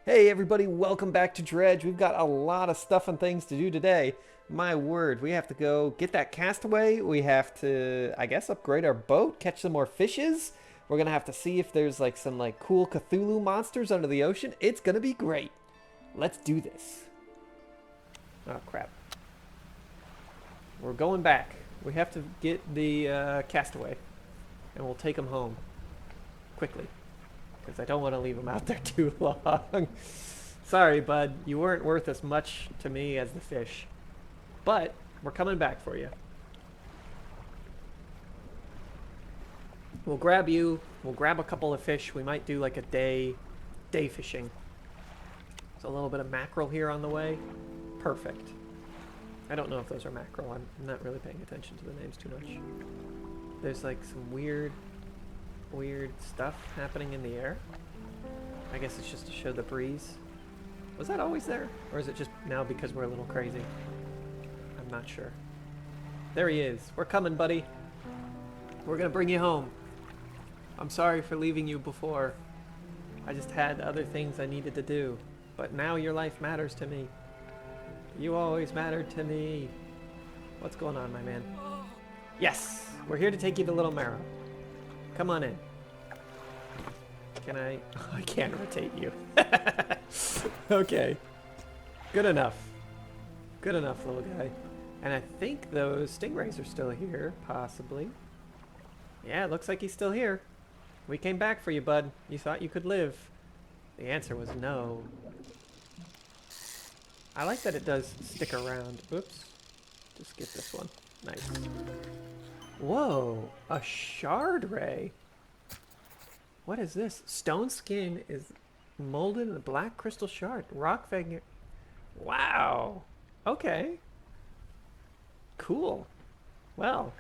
Hey everybody, welcome back to Dredge. We've got a lot of stuff and things to do today. My word, we have to go get that castaway. We have to, I guess, upgrade our boat, catch some more fishes. We're gonna have to see if there's like some cool Cthulhu monsters under the ocean. It's gonna be great. Let's do this. Oh crap. We're going back. We have to get the castaway, and we'll take him home quickly because I don't want to leave him out there too long. Sorry, bud. You weren't worth as much to me as the fish. But we're coming back for you. We'll grab you. We'll grab a couple of fish. We might do like a day fishing. There's a little bit of mackerel here on the way. Perfect. I don't know if those are mackerel. I'm not really paying attention to the names too much. There's like some weird stuff happening in the air. I guess it's just to show the breeze. Was that always there? Or is it just now because we're a little crazy? I'm not sure. There he is. We're coming, buddy. We're gonna bring you home. I'm sorry for leaving you before. I just had other things I needed to do. But now your life matters to me. You always mattered to me. What's going on, my man? Yes! We're here to take you to Little Marrow. Come on in. Can I? Oh, I can't rotate you. Okay. Good enough. Good enough, little guy. And I think those stingrays are still here, possibly. Yeah, it looks like he's still here. We came back for you, bud. You thought you could live. The answer was no. I like that it does stick around. Oops. Just get this one. Nice. Whoa, a shard ray. What is this? Stone skin is molded in a black crystal shard. Rock figure. Wow. Okay. Cool. Well,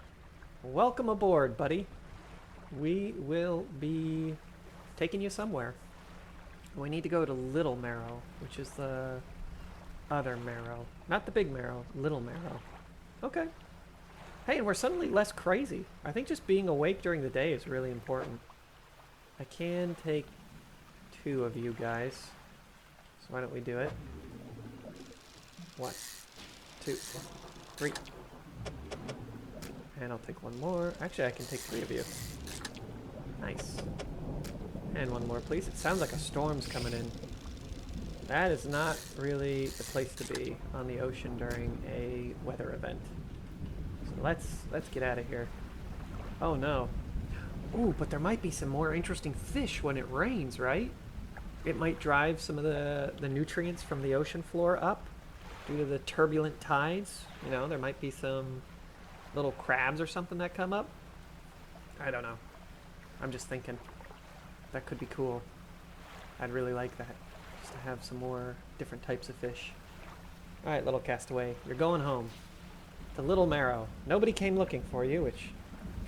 welcome aboard, buddy. We will be taking you somewhere. We need to go to Little Marrow, which is the other marrow. Not the big marrow, Little Marrow. Okay. Hey, and we're suddenly less crazy. I think just being awake during the day is really important. I can take 2 of you guys. So why don't we do it? 1, 2, 3. And I'll take 1 more. Actually, I can take 3 of you. Nice. And 1 more, please. It sounds like a storm's coming in. That is not really the place to be on the ocean during a weather event. So let's get out of here. Oh no. Ooh, but there might be some more interesting fish when it rains, right? It might drive some of the nutrients from the ocean floor up due to the turbulent tides. You know, there might be some little crabs or something that come up. I don't know. I'm just thinking. That could be cool. I'd really like that. Just to have some more different types of fish. Alright, little castaway. You're going home. To Little Marrow. Nobody came looking for you, which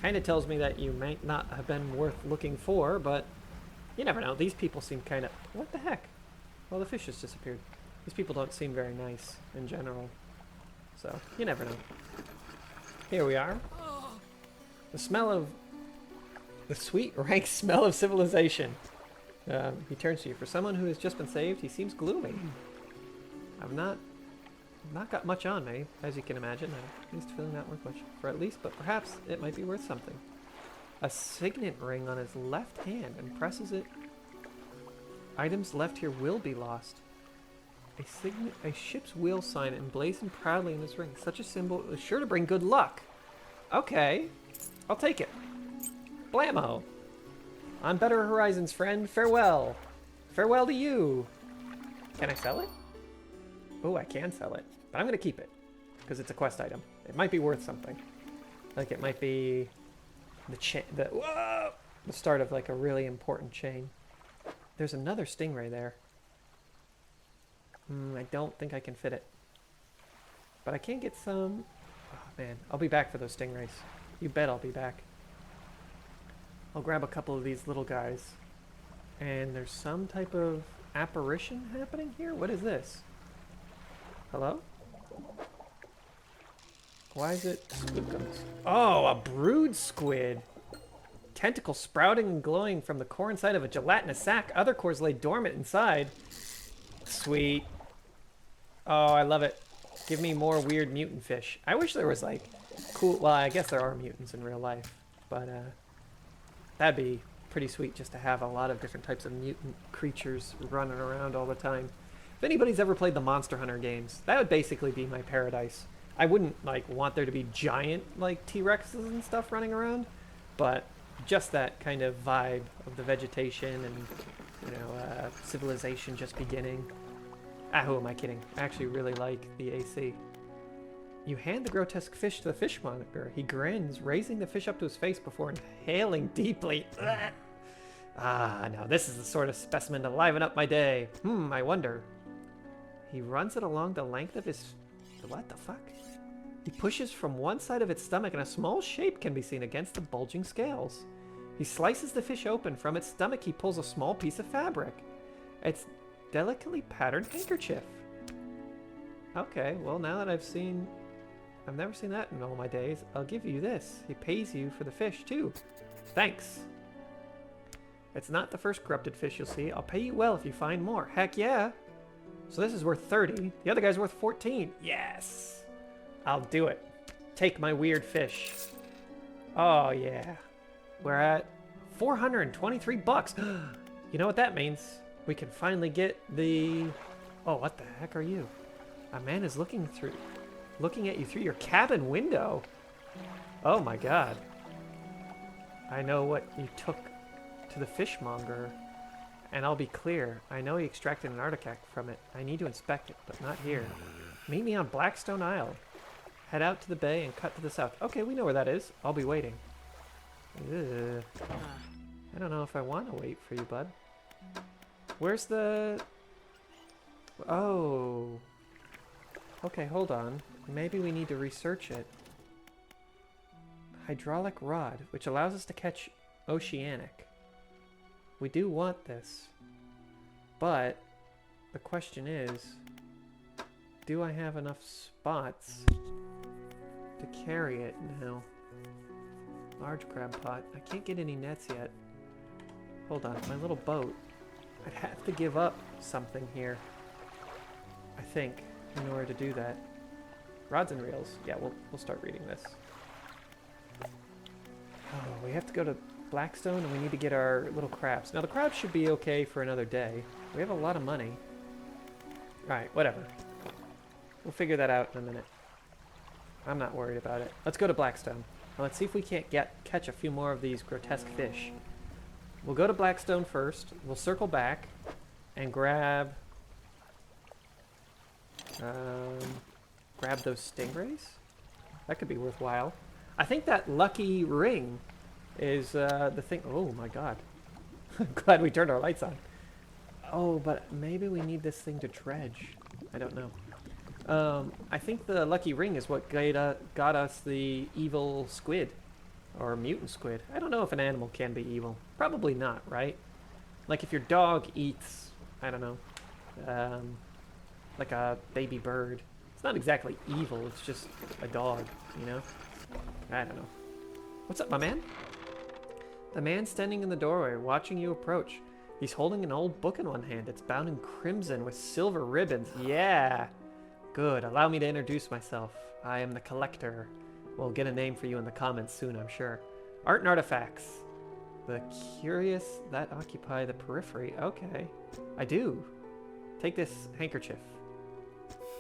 kind of tells me that you might not have been worth looking for, but you never know. These people seem kind of... What the heck? Well, the fish has disappeared. These people don't seem very nice in general. So, you never know. Here we are. The smell of... The sweet, rank smell of civilization. He turns to you. For someone who has just been saved, he seems gloomy. I've not got much on me, as you can imagine. I'm at least feeling not worth much for at least, but perhaps it might be worth something. A signet ring on his left hand and presses it. Items left here will be lost. A ship's wheel sign emblazoned proudly in his ring. Such a symbol is sure to bring good luck. Okay, I'll take it. Blammo. On better horizons, friend. Farewell. Farewell to you. Can I sell it? Oh, I can sell it. But I'm going to keep it. Because it's a quest item. It might be worth something. Like it might be the start of like a really important chain. There's another stingray there. I don't think I can fit it. But I can get some... Oh, man. I'll be back for those stingrays. You bet I'll be back. I'll grab a couple of these little guys. And there's some type of apparition happening here? What is this? Hello? Why is it spookums? Oh, a brood squid! Tentacles sprouting and glowing from the core inside of a gelatinous sac. Other cores lay dormant inside. Sweet. Oh, I love it. Give me more weird mutant fish. I wish there was like cool, well, I guess there are mutants in real life, but that'd be pretty sweet just to have a lot of different types of mutant creatures running around all the time. If anybody's ever played the Monster Hunter games, that would basically be my paradise. I wouldn't like want there to be giant like T-Rexes and stuff running around, but just that kind of vibe of the vegetation and, you know, civilization just beginning. Ah, who am I kidding? I actually really like the AC. You hand the grotesque fish to the fishmonger. He grins, raising the fish up to his face before inhaling deeply. Ah, now this is the sort of specimen to liven up my day. I wonder. He runs it along the length of his... What the fuck? He pushes from one side of its stomach and a small shape can be seen against the bulging scales. He slices the fish open. From its stomach he pulls a small piece of fabric. It's delicately patterned handkerchief. Okay, well now that I've never seen that in all my days, I'll give you this. He pays you for the fish too. Thanks. It's not the first corrupted fish you'll see. I'll pay you well if you find more. Heck yeah. So this is worth 30. The other guy's worth 14. Yes. I'll do it. Take my weird fish. Oh yeah. We're at 423 bucks. You know what that means? We can finally get the... Oh, what the heck are you? A man is looking at you through your cabin window. Oh my god. I know what you took to the fishmonger, and I'll be clear. I know he extracted an artifact from it. I need to inspect it, but not here. Meet me on Blackstone Isle. Head out to the bay and cut to the south. Okay, we know where that is. I'll be waiting. Ugh. I don't know if I want to wait for you, bud. Where's the... Oh. Okay, hold on. Maybe we need to research it. Hydraulic rod, which allows us to catch oceanic. We do want this. But the question is, do I have enough spots to carry it now? Large crab pot. I can't get any nets yet. Hold on, my little boat. I'd have to give up something here, I think, in order to do that. Rods and reels. Yeah, we'll start reading this. Oh, we have to go to Blackstone and we need to get our little crabs. Now the crabs should be okay for another day. We have a lot of money. Alright, whatever. We'll figure that out in a minute. I'm not worried about it. Let's go to Blackstone. Now let's see if we can't catch a few more of these grotesque fish. We'll go to Blackstone first. We'll circle back and grab those stingrays. That could be worthwhile. I think that lucky ring is the thing. Oh my god. I'm glad we turned our lights on. Oh, but maybe we need this thing to dredge. I don't know. I think the lucky ring is what got us the evil squid. Or mutant squid. I don't know if an animal can be evil. Probably not, right? Like if your dog eats, I don't know, like a baby bird. It's not exactly evil, it's just a dog, you know? I don't know. What's up, my man? The man standing in the doorway, watching you approach. He's holding an old book in one hand. It's bound in crimson with silver ribbons. Yeah! Good. Allow me to introduce myself. I am the collector. We'll get a name for you in the comments soon, I'm sure. Art and artifacts. The curious that occupy the periphery. Okay. I do. Take this handkerchief.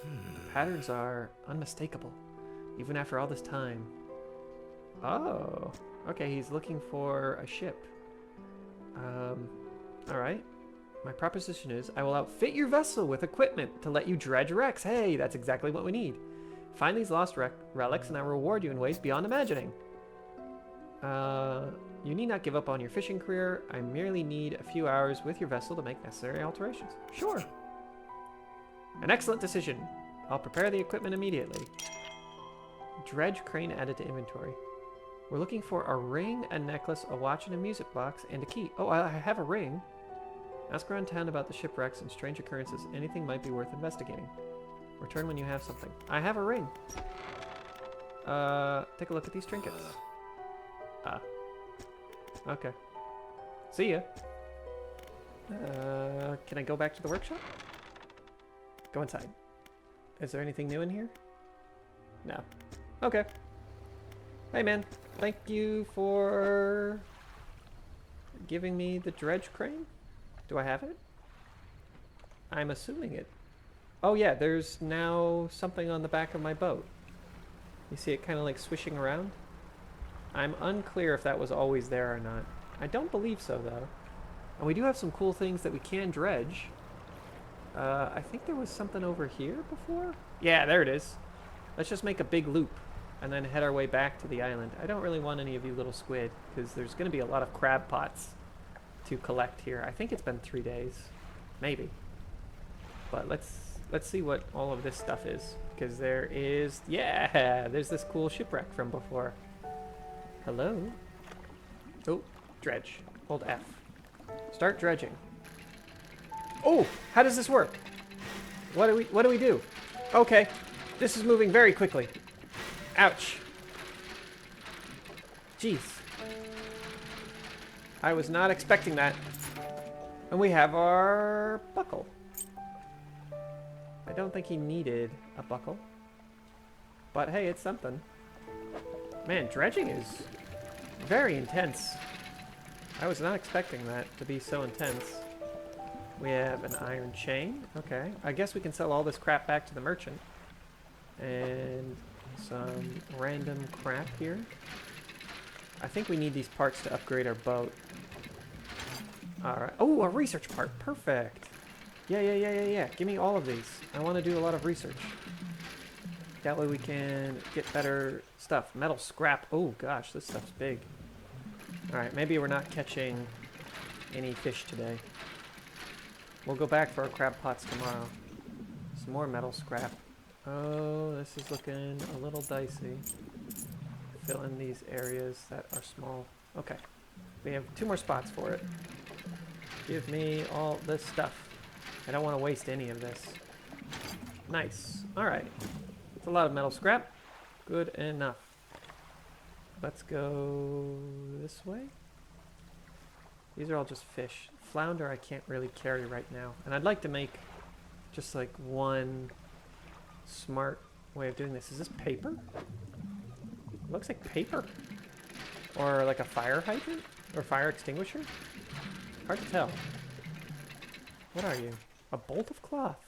The patterns are unmistakable, even after all this time. Oh. Okay, he's looking for a ship. Alright. My proposition is, I will outfit your vessel with equipment to let you dredge wrecks. Hey, that's exactly what we need. Find these lost relics and I will reward you in ways beyond imagining. You need not give up on your fishing career. I merely need a few hours with your vessel to make necessary alterations. Sure. An excellent decision. I'll prepare the equipment immediately. Dredge crane added to inventory. We're looking for a ring, a necklace, a watch, and a music box, and a key. Oh, I have a ring. Ask around town about the shipwrecks and strange occurrences. Anything might be worth investigating. Return when you have something. I have a ring. Take a look at these trinkets. Ah. Okay. See ya. Can I go back to the workshop? Go inside. Is there anything new in here? No. Okay. Hey, man. Thank you for giving me the dredge crane. Do I have it? I'm assuming it. Oh, yeah. There's now something on the back of my boat. You see it kind of like swishing around? I'm unclear if that was always there or not. I don't believe so, though. And we do have some cool things that we can dredge. I think there was something over here before? Yeah, there it is. Let's just make a big loop and then head our way back to the island. I don't really want any of you little squid because there's going to be a lot of crab pots to collect here. I think it's been 3 days. Maybe. But let's see what all of this stuff is. Because there is... Yeah! There's this cool shipwreck from before. Hello? Oh, dredge. Hold F. Start dredging. Oh! How does this work? What do we do? Okay. This is moving very quickly. Ouch. Jeez. I was not expecting that. And we have our buckle. I don't think he needed a buckle. But hey, it's something. Man, dredging is very intense. I was not expecting that to be so intense. We have an iron chain. Okay. I guess we can sell all this crap back to the merchant. And some random crap here. I think we need these parts to upgrade our boat. Alright. Oh, a research part. Perfect. Yeah. Give me all of these. I want to do a lot of research. That way we can get better stuff. Metal scrap. Oh, gosh. This stuff's big. Alright. Maybe we're not catching any fish today. We'll go back for our crab pots tomorrow. Some more metal scrap. Oh, this is looking a little dicey. Fill in these areas that are small. Okay. We have 2 more spots for it. Give me all this stuff. I don't want to waste any of this. Nice. Alright. It's a lot of metal scrap. Good enough. Let's go this way. These are all just fish. Flounder I can't really carry right now. And I'd like to make just like one smart way of doing this. Is this paper? It looks like paper. Or like a fire hydrant? Or fire extinguisher? Hard to tell. What are you? A bolt of cloth.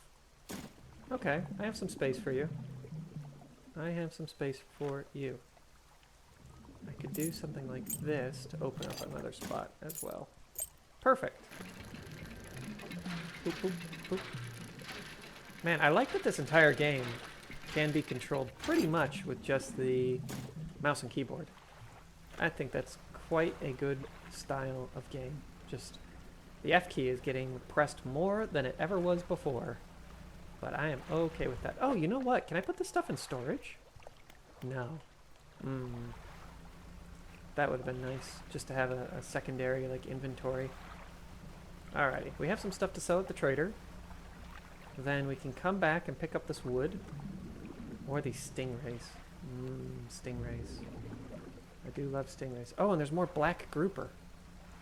Okay, I have some space for you. I have some space for you. I could do something like this to open up another spot as well. Perfect. Boop, boop, boop. Man, I like that this entire game can be controlled pretty much with just the mouse and keyboard. I think that's quite a good style of game. Just the F key is getting pressed more than it ever was before. But I am okay with that. Oh, you know what? Can I put this stuff in storage? No. That would have been nice, just to have a secondary like inventory. Alrighty, we have some stuff to sell at the trader. Then we can come back and pick up this wood. Or these stingrays. Stingrays. I do love stingrays. Oh, and there's more black grouper.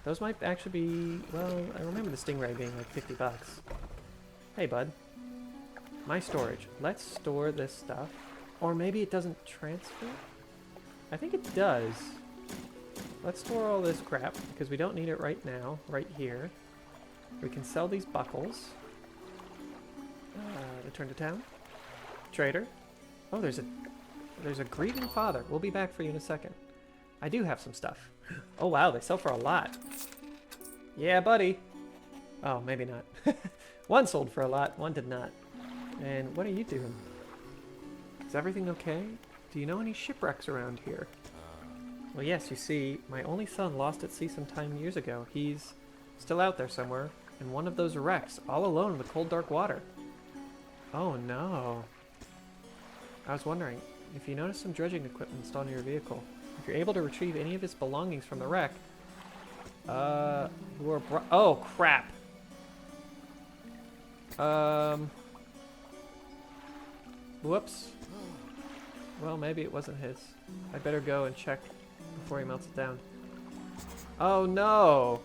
Those might actually be, well, I remember the stingray being like 50 bucks. Hey, bud. My storage. Let's store this stuff. Or maybe it doesn't transfer? I think it does. Let's store all this crap, because we don't need it right now, right here. We can sell these buckles. Return to town. Trader. Oh, there's a grieving father. We'll be back for you in a second. I do have some stuff. Oh, wow, they sell for a lot. Yeah, buddy. Oh, maybe not. One sold for a lot, one did not. And what are you doing? Is everything okay? Do you know any shipwrecks around here? Well, yes, you see, my only son lost at sea some time years ago. He's still out there somewhere, in one of those wrecks, all alone in the cold, dark water. Oh, no. I was wondering, if you notice some dredging equipment installed in your vehicle, if you're able to retrieve any of his belongings from the wreck, oh, crap. Whoops. Well, maybe it wasn't his. I better go and check before he melts it down. Oh, no.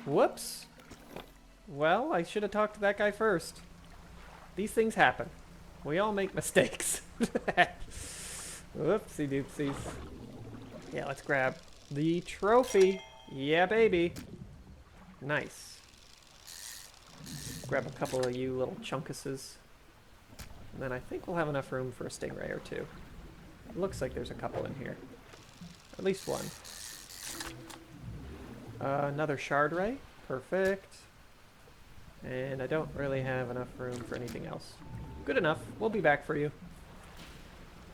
Whoops. Well, I should have talked to that guy first. These things happen. We all make mistakes. Whoopsie doopsies. Yeah, let's grab the trophy. Yeah, baby. Nice. Grab a couple of you little chunkuses. And then I think we'll have enough room for a stingray or two. It looks like there's a couple in here. At least one. Another shard ray. Perfect. And I don't really have enough room for anything else. Good enough. We'll be back for you.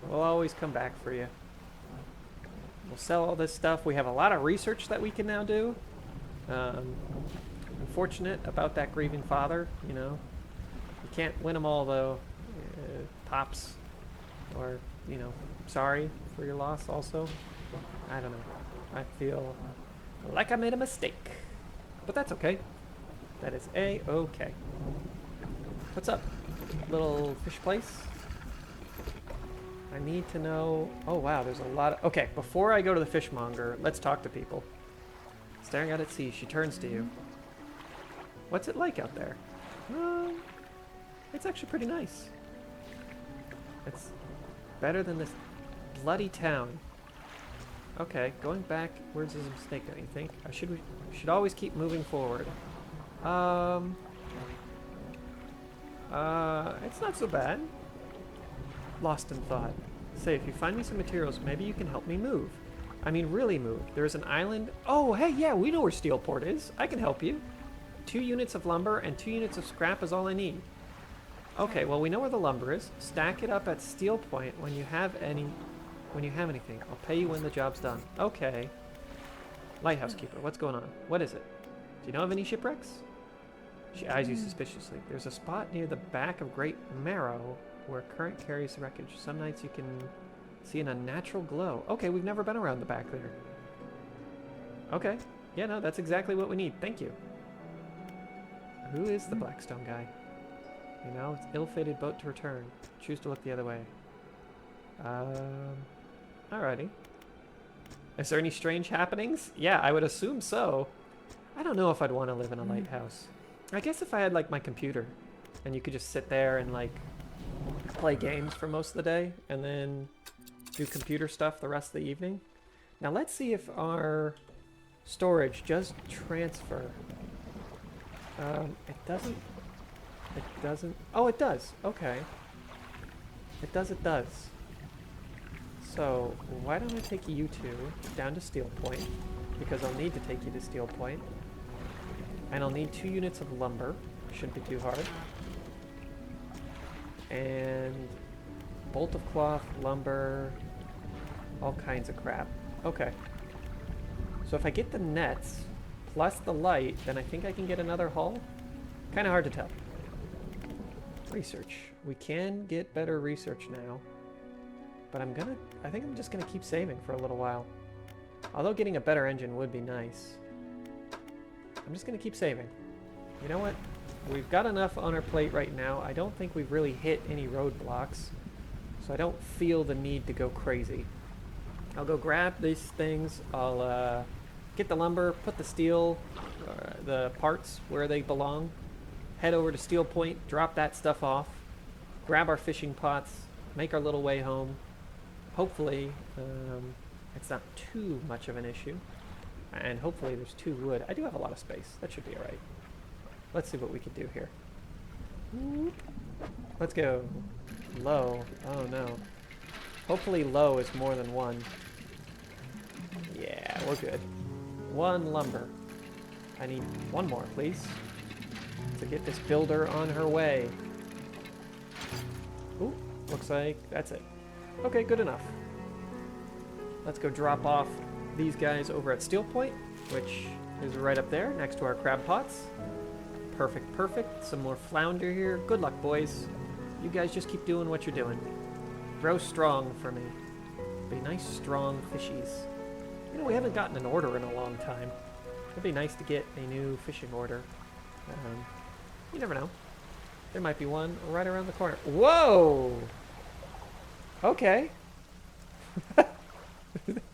We'll always come back for you. We'll sell all this stuff. We have a lot of research that we can now do. Unfortunate about that grieving father, you know. You can't win them all, though. Pops. Or, you know, sorry for your loss also. I don't know. I feel like I made a mistake. But that's okay. That is A-okay. What's up? Little fish place? I need to know... Oh, wow, there's a lot of... Okay, before I go to the fishmonger, let's talk to people. Staring out at sea, she turns to you. What's it like out there? It's actually pretty nice. It's better than this bloody town. Okay, going backwards is a mistake, don't you think? We should always keep moving forward. It's not so bad. Lost in thought. Say, if you find me some materials, maybe you can help me move. I mean, really move. There's an island... Oh, hey, yeah, we know where Steelport is. I can help you. 2 units of lumber and 2 units of scrap is all I need. Okay, well, we know where the lumber is. Stack it up at Steel Point when you have anything. I'll pay you when the job's done. Okay. Lighthouse Keeper, what's going on? What is it? Do you know of any shipwrecks? She eyes you suspiciously. There's a spot near the back of Great Marrow where current carries the wreckage. Some nights you can see an unnatural glow. Okay, we've never been around the back there. Okay. Yeah, no, that's exactly what we need. Thank you. Who is the Blackstone guy? You know, it's ill-fated boat to return. Choose to look the other way. Alrighty. Is there any strange happenings? Yeah, I would assume so. I don't know if I'd want to live in a lighthouse. I guess if I had, like, my computer, and you could just sit there and, like, play games for most of the day, and then do computer stuff the rest of the evening. Now, let's see if our storage does transfer. It doesn't... Oh, it does. Okay. It does. So, why don't I take you two down to Steel Point? Because I'll need to take you to Steel Point. And I'll need 2 units of lumber. Shouldn't be too hard. And bolt of cloth, lumber, all kinds of crap. Okay. So if I get the nets plus the light, then I think I can get another hull. Kind of hard to tell. Research. We can get better research now. But I think I'm just gonna keep saving for a little while. Although getting a better engine would be nice. I'm just gonna keep saving. You know what? We've got enough on our plate right now. I don't think we've really hit any roadblocks. So I don't feel the need to go crazy. I'll go grab these things. I'll get the lumber, put the steel, the parts where they belong. Head over to Steel Point, drop that stuff off. Grab our fishing pots, make our little way home. Hopefully, it's not too much of an issue. And hopefully there's 2 wood. I do have a lot of space. That should be alright. Let's see what we can do here. Let's go. Low. Oh no. Hopefully low is more than 1. Yeah, we're good. 1 lumber. I need 1 more, please. To get this builder on her way. Ooh, looks like that's it. Okay, good enough. Let's go drop off these guys over at Steel Point, which is right up there next to our crab pots. Perfect, perfect. Some more flounder here. Good luck, boys. You guys just keep doing what you're doing. Grow strong for me. Be nice, strong fishies. You know, we haven't gotten an order in a long time. It'd be nice to get a new fishing order. You never know. There might be one right around the corner. Whoa! Okay.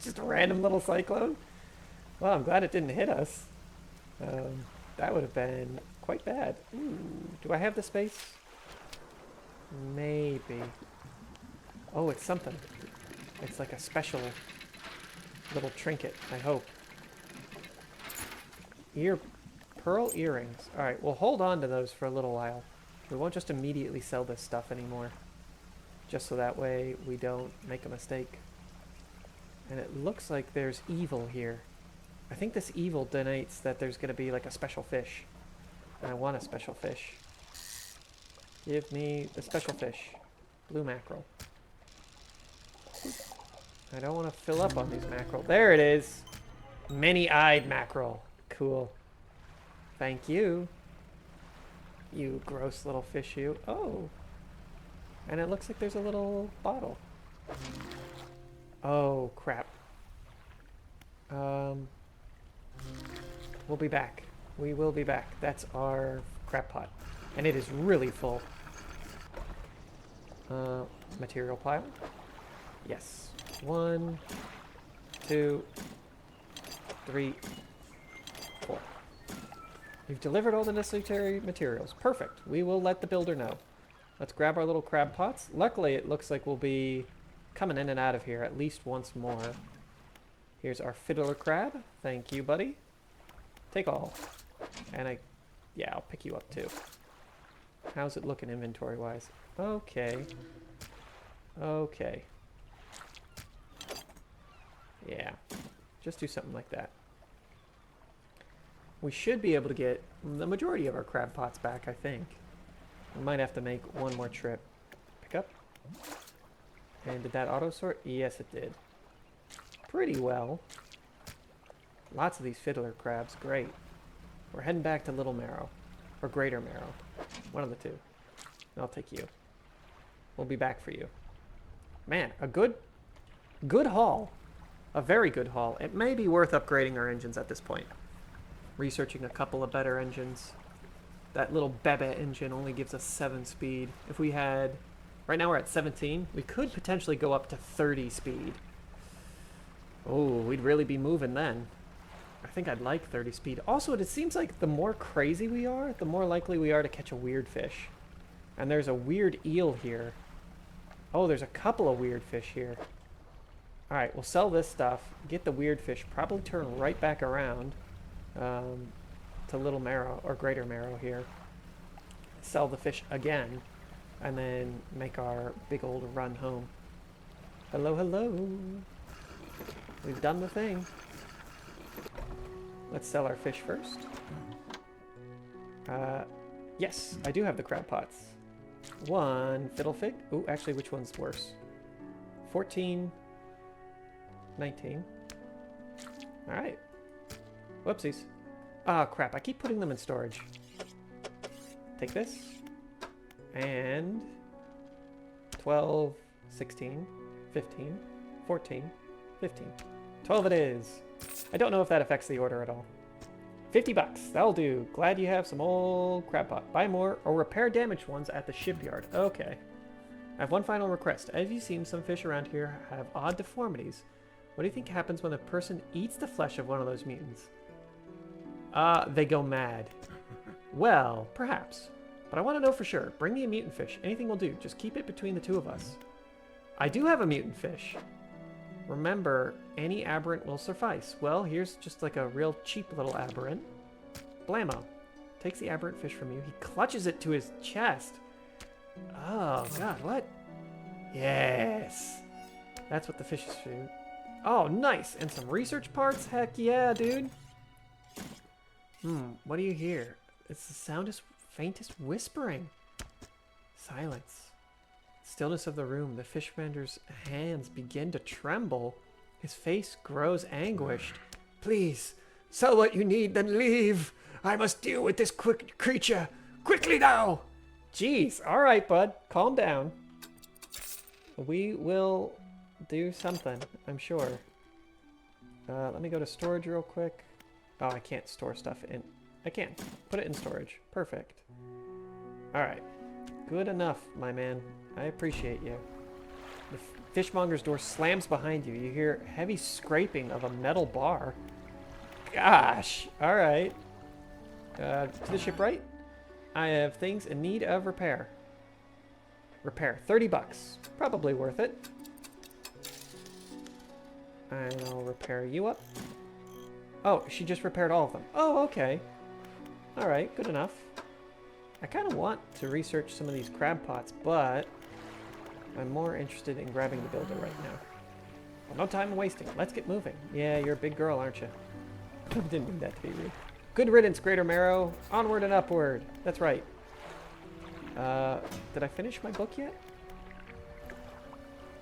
Just a random little cyclone. Well, I'm glad it didn't hit us. That would have been quite bad. Ooh, do I have the space? Maybe. Oh, it's something. It's like a special little trinket, I hope. Pearl earrings. Alright, we'll hold on to those for a little while. We won't just immediately sell this stuff anymore. Just so that way we don't make a mistake. And it looks like there's evil here. I think this evil denotes that there's going to be like a special fish. And I want a special fish. Give me the special fish. Blue mackerel. I don't want to fill up on these mackerel. There it is. Many-eyed mackerel. Cool. Thank you. You gross little fish, you. Oh. And it looks like there's a little bottle. Oh, crap. We'll be back. We will be back. That's our crab pot. And it is really full. Material pile. Yes. 1, 2, 3, 4. We've delivered all the necessary materials. Perfect. We will let the builder know. Let's grab our little crab pots. Luckily, it looks like we'll be coming in and out of here at least once more. Here's our fiddler crab. Thank you, buddy. Take all. And yeah, I'll pick you up too. How's it looking inventory-wise? Okay. Okay. Yeah. Just do something like that. We should be able to get the majority of our crab pots back, I think. We might have to make one more trip. Pick up. And did that auto-sort? Yes, it did. Pretty well. Lots of these fiddler crabs. Great. We're heading back to Little Marrow. Or Greater Marrow. One of the two. I'll take you. We'll be back for you. Man, a good haul. A very good haul. It may be worth upgrading our engines at this point. Researching a couple of better engines. That little Bebe engine only gives us 7 speed. If we had... Right now we're at 17. We could potentially go up to 30 speed. Oh, we'd really be moving then. I think I'd like 30 speed. Also, it seems like the more crazy we are, the more likely we are to catch a weird fish. And there's a weird eel here. Oh, there's a couple of weird fish here. Alright, we'll sell this stuff. Get the weird fish. Probably turn right back around to Little Marrow, or Greater Marrow here. Sell the fish again. And then make our big old run home. Hello, hello. We've done the thing. Let's sell our fish first. Yes, I do have the crab pots. 1 fiddle fig. Ooh, actually, which one's worse? 14, 19. All right. Whoopsies. Ah, crap. I keep putting them in storage. Take this. And 12, 16, 15, 14, 15. 12 it is. I don't know if that affects the order at all. 50 bucks. That'll do. Glad you have some old crab pot. Buy more or repair damaged ones at the shipyard. Okay. I have one final request. As you've seen, some fish around here have odd deformities. What do you think happens when a person eats the flesh of one of those mutants? They go mad. Well, perhaps. But I want to know for sure. Bring me a mutant fish. Anything will do. Just keep it between the two of us. I do have a mutant fish. Remember, any aberrant will suffice. Well, here's just like a real cheap little aberrant. Blammo. Takes the aberrant fish from you. He clutches it to his chest. Oh, God, what? Yes. That's what the fishes do. Oh, nice. And some research parts? Heck yeah, dude. What do you hear? It's the soundest, faintest whispering. Silence. Stillness of the room. The fish vender's hands begin to tremble. His face grows anguished. Please, sell what you need, then leave. I must deal with this quick creature. Quickly now! Jeez, alright, bud. Calm down. We will do something, I'm sure. Let me go to storage real quick. Oh, I can't store stuff in... I can. Put it in storage. Perfect. Alright. Good enough, my man. I appreciate you. The fishmonger's door slams behind you. You hear heavy scraping of a metal bar. Gosh! Alright. To the shipwright. I have things in need of repair. Repair, 30 bucks. Probably worth it. And I'll repair you up. Oh, she just repaired all of them. Oh, okay. Alright, good enough. I kind of want to research some of these crab pots, but I'm more interested in grabbing the builder right now. Well, no time wasting. Let's get moving. Yeah, you're a big girl, aren't you? Didn't mean that to be rude. Good riddance, Greater Marrow. Onward and upward. That's right. Did I finish my book yet?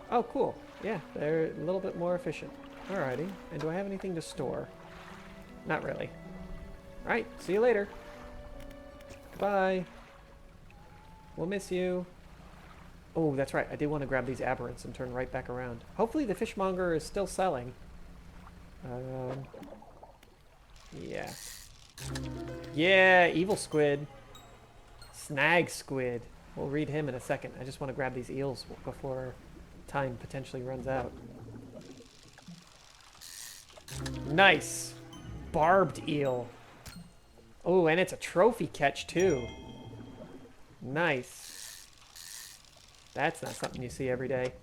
Oh, cool. Yeah, they're a little bit more efficient. Alrighty. And do I have anything to store? Not really. Alright, see you later. Goodbye. We'll miss you. Oh, that's right. I did want to grab these aberrants and turn right back around. Hopefully the fishmonger is still selling. Yeah. Yeah, evil squid. Snag squid. We'll read him in a second. I just want to grab these eels before time potentially runs out. Nice. Barbed eel. Oh, and it's a trophy catch too. Nice. That's not something you see every day.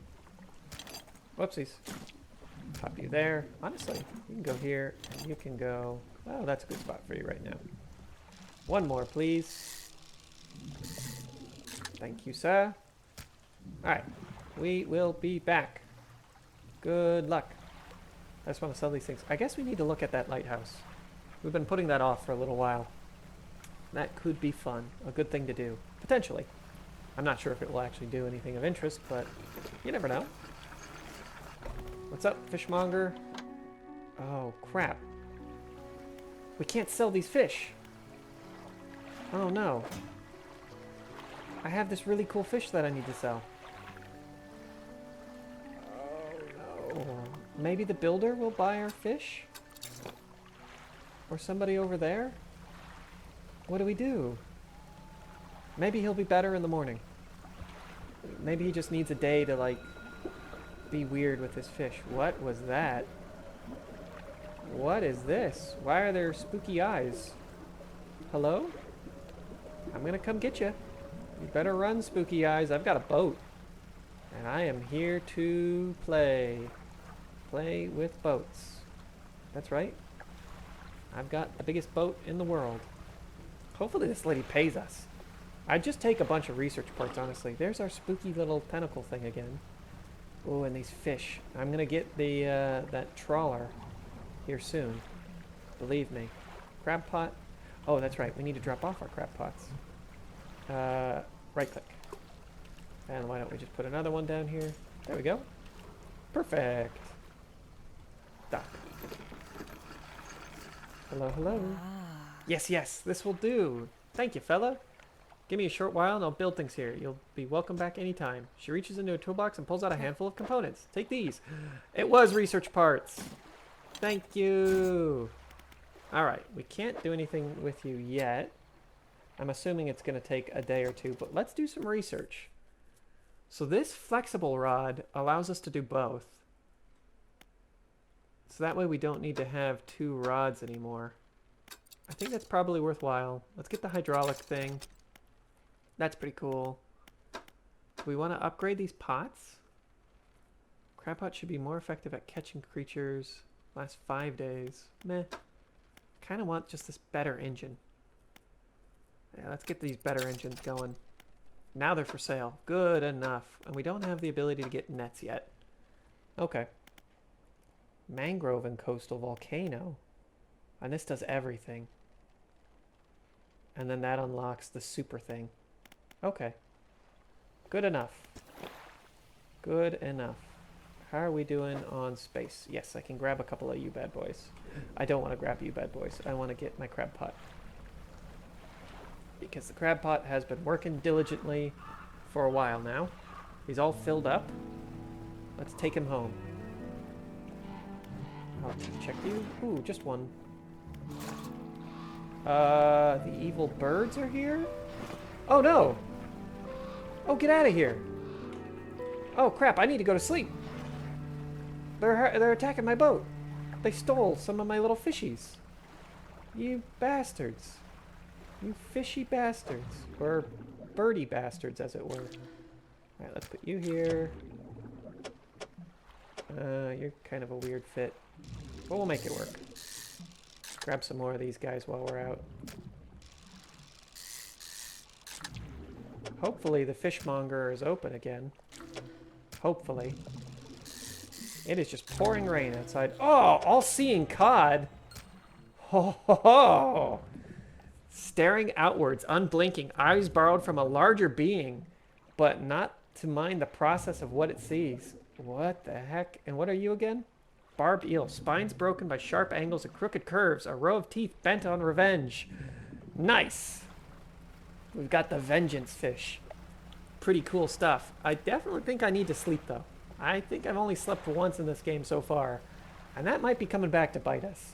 Whoopsies. Pop you there. Honestly, you can go here, and you can go... Oh, that's a good spot for you right now. One more, please. Thank you, sir. Alright. We will be back. Good luck. I just want to sell these things. I guess we need to look at that lighthouse. We've been putting that off for a little while. That could be fun. A good thing to do. Potentially. I'm not sure if it will actually do anything of interest, but you never know. What's up, fishmonger? Oh, crap. We can't sell these fish. Oh, no. I have this really cool fish that I need to sell. Oh, no. Maybe the builder will buy our fish? Or somebody over there? What do we do? Maybe he'll be better in the morning. Maybe he just needs a day to, like, be weird with his fish. What was that? What is this? Why are there spooky eyes? Hello? I'm gonna come get you. You better run, spooky eyes. I've got a boat. And I am here to play. Play with boats. That's right. I've got the biggest boat in the world. Hopefully this lady pays us. I'd just take a bunch of research parts, honestly. There's our spooky little tentacle thing again. Oh, and these fish. I'm gonna get the that trawler here soon. Believe me. Crab pot. Oh, that's right. We need to drop off our crab pots. Right click. And why don't we just put another one down here? There we go. Perfect. Dock. Hello, hello. Yes, yes, this will do. Thank you, fella. Give me a short while and I'll build things here. You'll be welcome back anytime. She reaches into a toolbox and pulls out a handful of components. Take these. It was research parts. Thank you. Alright, we can't do anything with you yet. I'm assuming it's going to take a day or two, but let's do some research. So this flexible rod allows us to do both. So that way we don't need to have two rods anymore. I think that's probably worthwhile. Let's get the hydraulic thing. That's pretty cool. Do we want to upgrade these pots? Crab pot should be more effective at catching creatures. Last 5 days. Meh. Kind of want just this better engine. Yeah, let's get these better engines going. Now they're for sale. Good enough. And we don't have the ability to get nets yet. Okay. Mangrove and coastal volcano. And this does everything. And then that unlocks the super thing. Okay. Good enough. Good enough. How are we doing on space? Yes, I can grab a couple of you bad boys. I don't want to grab you bad boys. I want to get my crab pot. Because the crab pot has been working diligently for a while now. He's all filled up. Let's take him home. I'll check you. Ooh, just one. The evil birds are here? Oh no! Oh, get out of here! Oh crap, I need to go to sleep. They're attacking my boat. They stole some of my little fishies. You bastards. You fishy bastards. Or birdie bastards, as it were. Alright, let's put you here. You're kind of a weird fit. But we'll make it work. Grab some more of these guys while we're out. Hopefully the fishmonger is open again. Hopefully. It is just pouring rain outside. Oh, all-seeing cod! Ho ho ho! Staring outwards, unblinking, eyes borrowed from a larger being, but not to mind the process of what it sees. What the heck? And what are you again? Barbed eel, spines broken by sharp angles and crooked curves, a row of teeth bent on revenge. Nice! We've got the vengeance fish. Pretty cool stuff. I definitely think I need to sleep, though. I think I've only slept once in this game so far, and that might be coming back to bite us.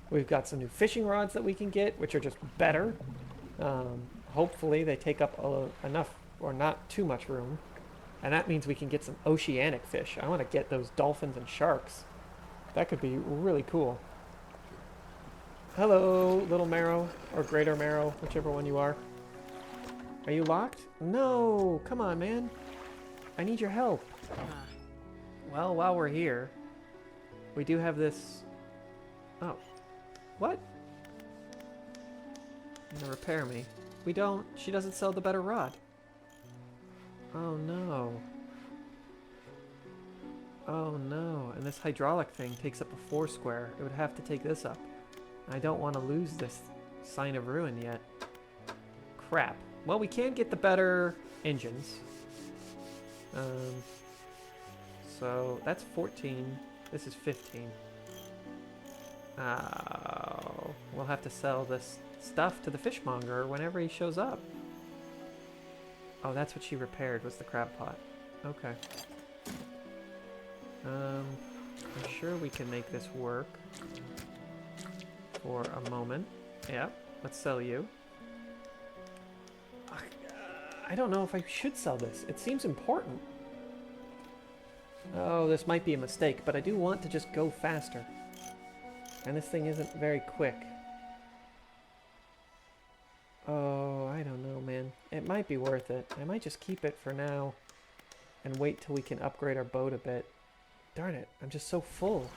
We've got some new fishing rods that we can get, which are just better. Hopefully they take up enough or not too much room, and that means we can get some oceanic fish. I want to get those dolphins and sharks. That could be really cool. Hello, little marrow, or greater marrow, whichever one you are. Are you locked? No! Come on, man. I need your help. Well, while we're here, we do have this... Oh. What? You're gonna repair me. We don't... She doesn't sell the better rod. Oh, no. Oh, no. And this hydraulic thing takes up a 4 square. It would have to take this up. I don't want to lose this sign of ruin yet. Crap. Well, we can get the better engines. So that's 14. This is 15. Oh, we'll have to sell this stuff to the fishmonger whenever he shows up. Oh, that's what she repaired, was the crab pot. Okay. I'm sure we can make this work for a moment. Yeah, let's sell you. I don't know if I should sell this. It seems important. Oh, this might be a mistake, but I do want to just go faster. And this thing isn't very quick. Oh, I don't know, man. It might be worth it. I might just keep it for now and wait till we can upgrade our boat a bit. Darn it, I'm just so full.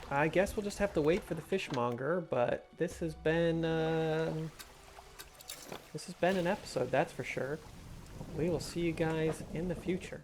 I guess we'll just have to wait for the fishmonger, but this has been an episode, that's for sure. We will see you guys in the future.